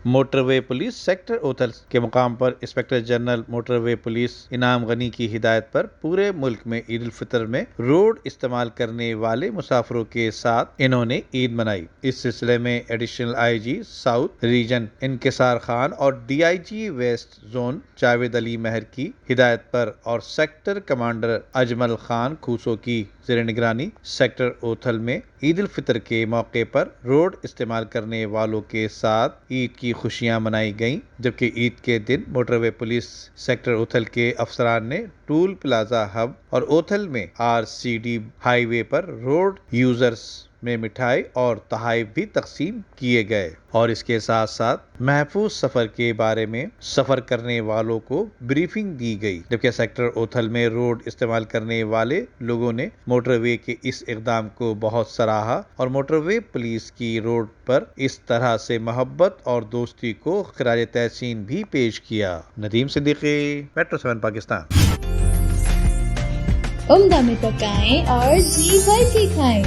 Motor وے police sector اوتھل کے مقام پر inspector general motor وے police انعام غنی کی ہدایت پر پورے ملک میں عید الفطر میں روڈ استعمال کرنے والے مسافروں کے ساتھ انہوں نے عید منائی۔ اس سلسلے میں additional I G south region Inkisar Khan اور D I G west zone Javed Ali Mehr کی ہدایت پر اور سیکٹر کمانڈر اجمل خان کھوسو کی زیر نگرانی سیکٹر اوتھل میں عید الفطر کے موقع پر روڈ استعمال کرنے والوں کے ساتھ عید کی خوشیاں منائی گئیں، جبکہ عید کے دن موٹر وے پولیس سیکٹر اوتھل کے افسران نے ٹول پلازا ہب اور اوتھل میں آر سی ڈی ہائی وے پر روڈ یوزرز میں مٹھائی اور تحائف بھی تقسیم کیے گئے اور اس کے ساتھ ساتھ محفوظ سفر کے بارے میں سفر کرنے والوں کو بریفنگ دی گئی، جبکہ سیکٹر اوتھل میں روڈ استعمال کرنے والے لوگوں نے موٹر وے کے اس اقدام کو بہت سراہا اور موٹر وے پولیس کی روڈ پر اس طرح سے محبت اور دوستی کو خراج تحسین بھی پیش کیا۔ ندیم صدیقی، میٹرو 7 پاکستان۔ عمدہ میں پکائیں اور جی بھر کے کھائیں۔